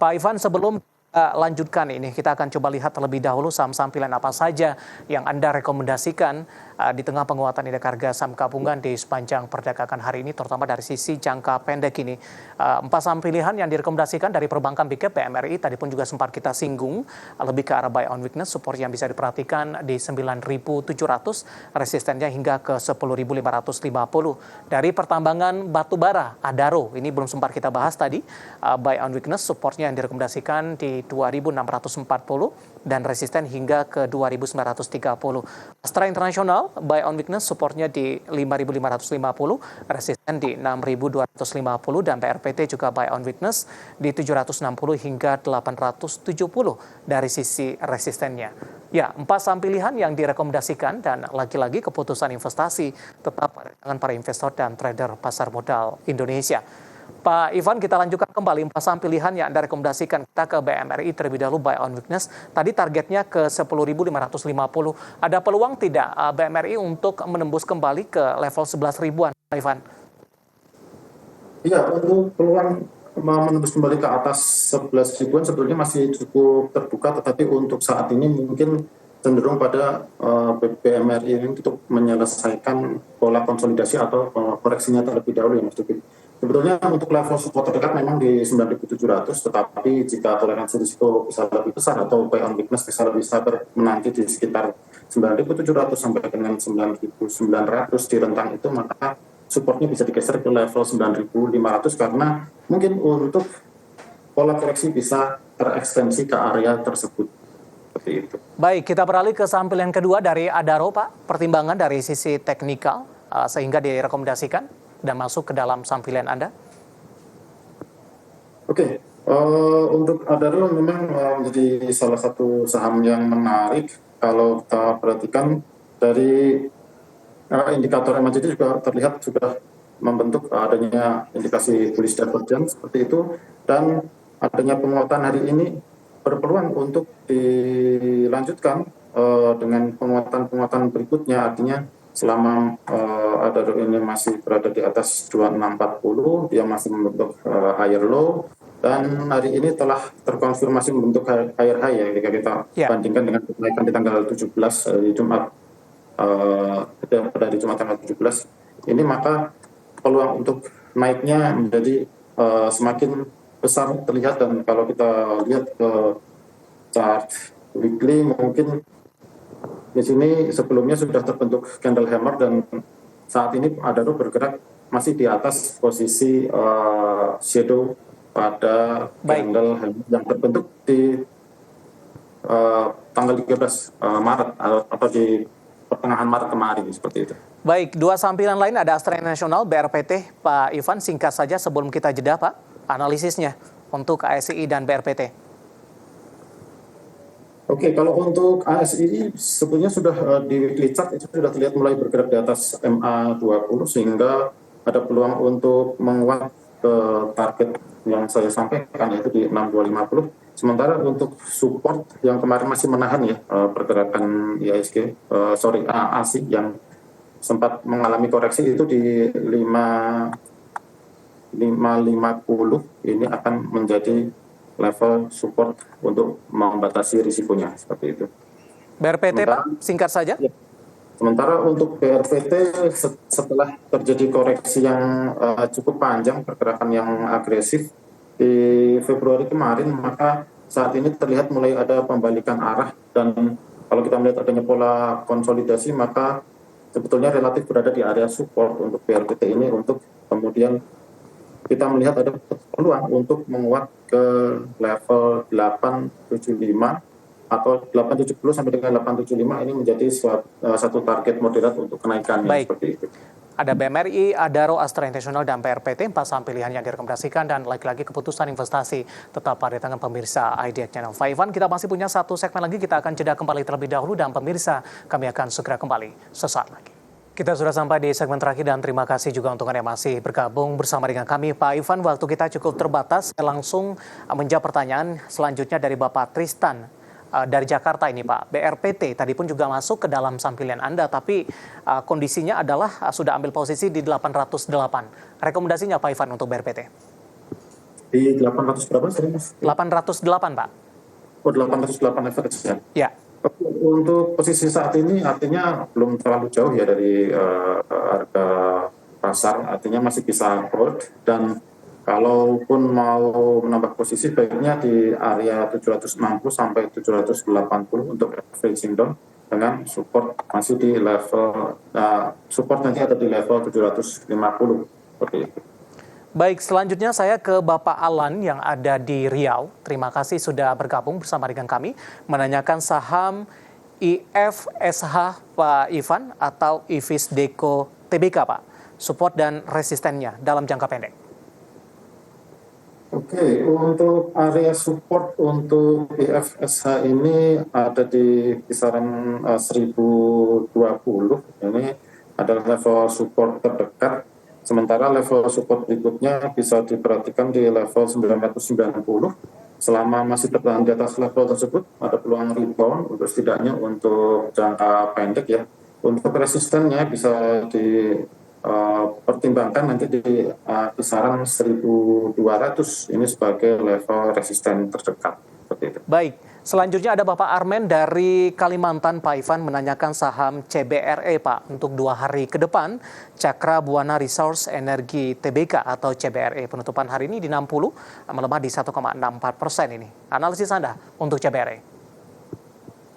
Pak Ivan, sebelum lanjutkan ini, kita akan coba lihat terlebih dahulu saham-saham pilihan apa saja yang Anda rekomendasikan di tengah penguatan indeks harga saham gabungan di sepanjang perdagangan hari ini, terutama dari sisi jangka pendek ini. Empat saham pilihan yang direkomendasikan dari perbankan Big Cap BMRI, tadi pun juga sempat kita singgung, lebih ke arah buy on weakness, support yang bisa diperhatikan di 9.700, resistennya hingga ke 10.550. Dari pertambangan batu bara, Adaro, ini belum sempat kita bahas tadi, buy on weakness, supportnya yang direkomendasikan di 2.640 dan resisten hingga ke 2.930. Astra International buy on weakness, supportnya di 5.550, resisten di 6.250 dan BRPT juga buy on weakness di 760 hingga 870 dari sisi resistennya. Ya, empat saham pilihan yang direkomendasikan dan lagi-lagi keputusan investasi tetap pada tangan para investor dan trader pasar modal Indonesia. Pak Ivan, kita lanjutkan kembali empat saham pilihan yang Anda rekomendasikan. Kita ke BMRI terlebih dahulu, buy on weakness. Tadi targetnya ke 10.550. Ada peluang tidak BMRI untuk menembus kembali ke level 11 ribuan, Pak Ivan? Iya, untuk peluang menembus kembali ke atas 11 ribuan sebetulnya masih cukup terbuka, tetapi untuk saat ini mungkin cenderung pada BMRI ini untuk menyelesaikan pola konsolidasi atau koreksinya terlebih dahulu ya Mas Dukit. Sebetulnya untuk level support terdekat memang di 9.700, tetapi jika toleransi risiko bisa lebih besar atau buy on weakness bisa lebih sabar menanti di sekitar 9.700 sampai dengan 9.900 di rentang itu, maka supportnya bisa digeser ke level 9.500 karena mungkin untuk pola koreksi bisa terekstensi ke area tersebut. Seperti itu. Baik, kita beralih ke saham pilihan kedua dari Adaro, Pak. Pertimbangan dari sisi teknikal sehingga direkomendasikan dan masuk ke dalam saham pilihan Anda. Oke, untuk Adaro memang menjadi salah satu saham yang menarik kalau kita perhatikan dari indikator MACD juga terlihat sudah membentuk adanya indikasi bullish divergence seperti itu, dan adanya penguatan hari ini berpeluang untuk dilanjutkan dengan penguatan-penguatan berikutnya. Artinya selama Adaro ini masih berada di atas 2640, dia masih membentuk higher low, dan hari ini telah terkonfirmasi membentuk higher high ya jika kita bandingkan dengan kenaikan di tanggal 17 di Jumat pada hari Jumat tanggal 17 ini, maka peluang untuk naiknya menjadi semakin besar terlihat. Dan kalau kita lihat ke chart weekly, mungkin di sini sebelumnya sudah terbentuk candle hammer dan saat ini Adaro bergerak masih di atas posisi shadow pada candle hammer yang terbentuk di tanggal 13 Maret atau di pertengahan Maret kemarin, seperti itu. Baik, dua saham pilihan lain ada Astra International, BRPT. Pak Ivan, singkat saja sebelum kita jeda, Pak, analisisnya untuk ASI dan BRPT. Oke, kalau untuk ASI sebetulnya sudah di weekly chart itu sudah terlihat mulai bergerak di atas MA20 sehingga ada peluang untuk menguat ke target yang saya sampaikan yaitu di 6250. Sementara untuk support yang kemarin masih menahan ya pergerakan IHSG, ASI yang sempat mengalami koreksi itu di 550 ini akan menjadi level support untuk membatasi risikonya, seperti itu. BRPT, Pak, singkat saja. Ya. Sementara untuk BRPT setelah terjadi koreksi yang cukup panjang, pergerakan yang agresif di Februari kemarin, maka saat ini terlihat mulai ada pembalikan arah, dan kalau kita melihat adanya pola konsolidasi, maka sebetulnya relatif berada di area support untuk BRPT ini, untuk kemudian kita melihat ada peluang untuk menguat ke level 875 atau 870 sampai dengan 875, ini menjadi satu target moderat untuk kenaikannya. Baik. Seperti itu. Ada BMRI, Adaro, Astra International, dan BRPT, empat saham pilihan yang direkomendasikan, dan lagi-lagi keputusan investasi tetap pada tangan pemirsa IDX Channel. Pak Ivan, kita masih punya satu segmen lagi, kita akan jeda kembali terlebih dahulu, dan pemirsa kami akan segera kembali sesaat lagi. Kita sudah sampai di segmen terakhir dan terima kasih juga untuk Anda yang masih bergabung bersama dengan kami. Pak Ivan, waktu kita cukup terbatas, saya langsung menjawab pertanyaan selanjutnya dari Bapak Tristan dari Jakarta ini, Pak. BRPT tadi pun juga masuk ke dalam saham pilihan Anda, tapi kondisinya adalah sudah ambil posisi di 808. Rekomendasinya Pak Ivan untuk BRPT? Di 800 berapa sih, Mas? 808, Pak. Oh, 808 average ya. Ya, Untuk posisi saat ini artinya belum terlalu jauh ya dari harga pasar, artinya masih bisa hold, dan kalaupun mau menambah posisi baiknya di area 760 sampai 780 untuk averaging down, dengan support masih di level support nanti ada di level 750 seperti itu. baik, selanjutnya saya ke Bapak Alan yang ada di Riau. Terima kasih sudah bergabung bersama dengan kami menanyakan saham IFSH Pak Ivan atau IFIS Deco TBK, Pak. Support dan resistennya dalam jangka pendek. Oke, untuk area support untuk IFSH ini ada di kisaran 1020. Ini adalah level support terdekat. Sementara level support berikutnya bisa diperhatikan di level 990. Selama masih tertahan di atas level tersebut, ada peluang rebound untuk setidaknya untuk jangka pendek ya. Untuk resistennya bisa pertimbangkan nanti di kisaran 1.200 ini sebagai level resisten terdekat. Seperti itu. Baik, selanjutnya ada Bapak Armen dari Kalimantan, Pak Ivan menanyakan saham CBRE, Pak, untuk 2 hari ke depan. Cakra Buana Resource Energi TBK atau CBRE penutupan hari ini di 60, melemah di 1,64% ini. Analisis Anda untuk CBRE?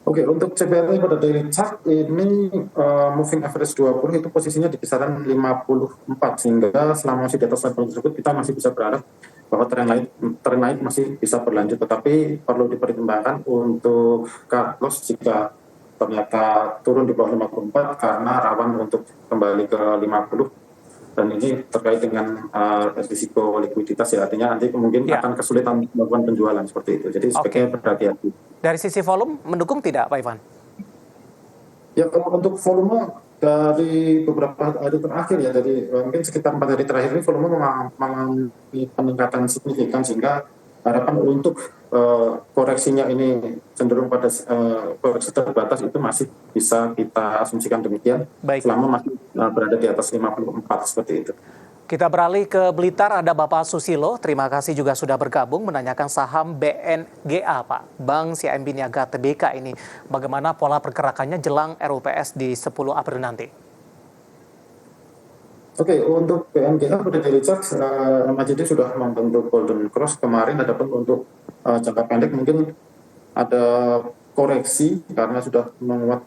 Oke, untuk CBRE pada daily chart ini moving average 20 itu posisinya di kisaran 54, sehingga selama masih di atas level tersebut kita masih bisa berharap bahwa tren naik masih bisa berlanjut, tetapi perlu dipertimbangkan untuk cut loss jika ternyata turun di bawah 54 karena rawan untuk kembali ke 50, dan ini terkait dengan risiko likuiditas ya, artinya nanti mungkin akan kesulitan melakukan penjualan seperti itu, jadi sebaiknya berhati-hati. Dari sisi volume mendukung tidak, Pak Ivan? Ya, kalau untuk volume dari beberapa hari terakhir ya, dari mungkin sekitar 4 hari terakhir ini volume mengalami peningkatan signifikan, sehingga harapan untuk koreksinya ini cenderung pada koreksi terbatas itu masih bisa kita asumsikan demikian. Baik. Selama masih berada di atas 54 seperti itu. Kita beralih ke Blitar, ada Bapak Susilo. Terima kasih juga sudah bergabung menanyakan saham BNGA, Pak. Bank CIMB Niaga TBK ini. Bagaimana pola pergerakannya jelang RUPS di 10 April nanti? Oke, untuk BNGA pada daily chart, MACD sudah membentuk golden cross kemarin, adapun untuk jangka pendek mungkin ada koreksi karena sudah menguat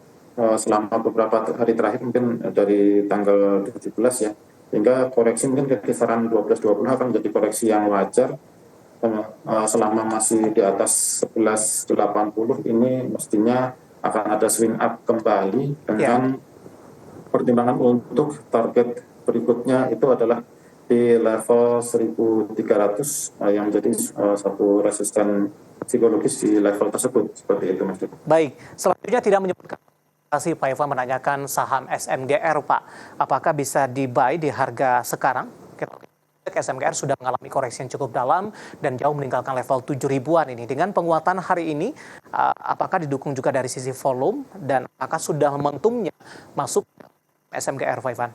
selama beberapa hari terakhir, mungkin dari tanggal 17 ya, hingga koreksi mungkin ke kisaran 12-20 akan menjadi koreksi yang wajar. Selama masih di atas 1180 ini mestinya akan ada swing up kembali dengan pertimbangan untuk target berikutnya itu adalah di level 1.300 yang menjadi satu resisten psikologis di level tersebut, seperti itu, Mas. Baik, selanjutnya tidak menyebutkan Pak Ivan menanyakan saham SMGR, Pak. Apakah bisa di-buy di harga sekarang? SMGR sudah mengalami koreksi yang cukup dalam dan jauh meninggalkan level 7.000-an ini. Dengan penguatan hari ini, apakah didukung juga dari sisi volume dan apakah sudah momentumnya masuk SMGR, Pak Ivan?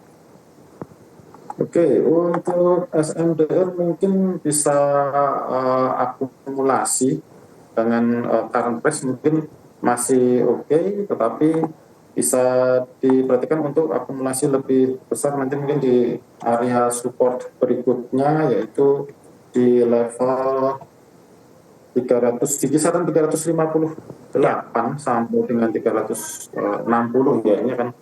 Oke, untuk SMGR mungkin bisa akumulasi dengan current price mungkin masih oke, tetapi bisa diperhatikan untuk akumulasi lebih besar nanti mungkin di area support berikutnya, yaitu di level 300, di kisaran 358 sampai dengan 360 ya. Ini kan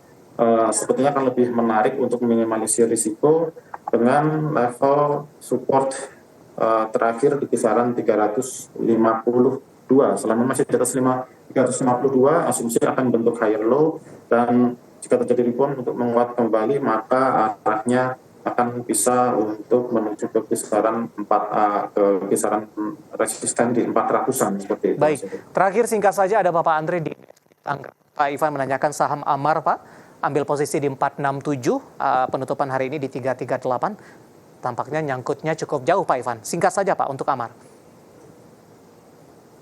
sepertinya akan lebih menarik untuk meminimalisir risiko dengan level support terakhir di kisaran 352. Selama masih di atas 352, asumsi akan bentuk higher low, dan jika terjadi rebound untuk menguat kembali, maka arahnya akan bisa untuk menuju ke kisaran kisaran resisten di 400-an seperti itu. Baik, terakhir singkat saja ada Bapak Andre di Tanggerang. Pak Ivan menanyakan saham Amar, Pak. Ambil posisi di 467, penutupan hari ini di 338. Tampaknya nyangkutnya cukup jauh, Pak Ivan. Singkat saja, Pak, untuk Amar.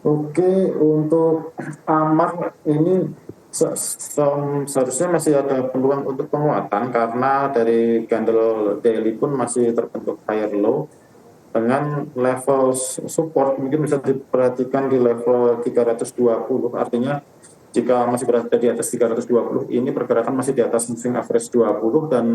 Oke, untuk Amar ini seharusnya masih ada peluang untuk penguatan karena dari candle daily pun masih terbentuk higher low. dengan level support mungkin bisa diperhatikan di level 320, artinya jika masih berada di atas 320 ini pergerakan masih di atas moving average 20 dan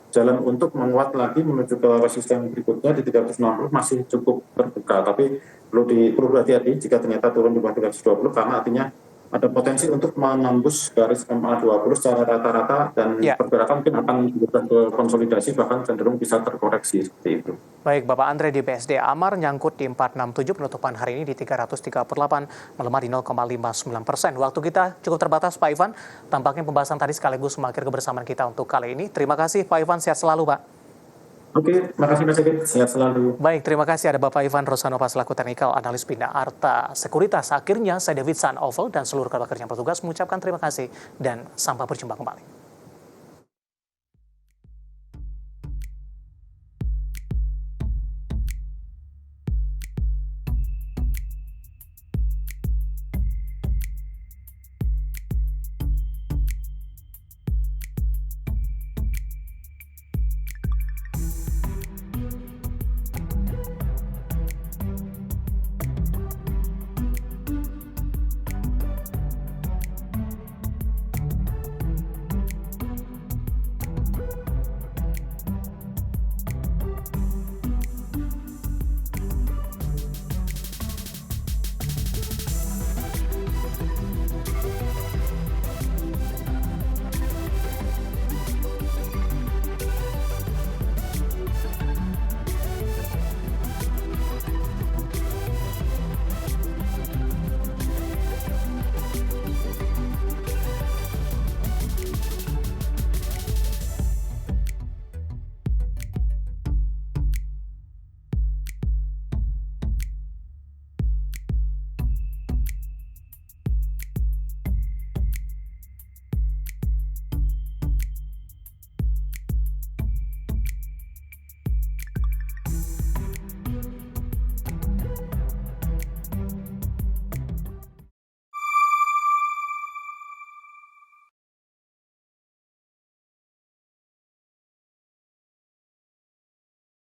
jalan untuk menguat lagi menuju ke resisten berikutnya di 360 masih cukup terbuka, tapi perlu berhati-hati jika ternyata turun di bawah 320 karena artinya ada potensi untuk menembus garis MA20 secara rata-rata dan Ya, pergerakan mungkin akan berubah ke konsolidasi bahkan cenderung bisa terkoreksi seperti itu. baik Bapak Andre di BSD Amar nyangkut di 467, penutupan hari ini di 338, melemah di 0,59%. Waktu kita cukup terbatas Pak Ivan, tampaknya pembahasan tadi sekaligus mengakhiri kebersamaan kita untuk kali ini. Terima kasih Pak Ivan, sehat selalu Pak. Oke, makasih Mas Sigit, sehat selalu. Baik, terima kasih ada Bapak Ivan Rosanova selaku teknikal analis Bina Arta Sekuritas. Akhirnya saya David San Oval dan seluruh kerja yang bertugas mengucapkan terima kasih dan sampai berjumpa kembali.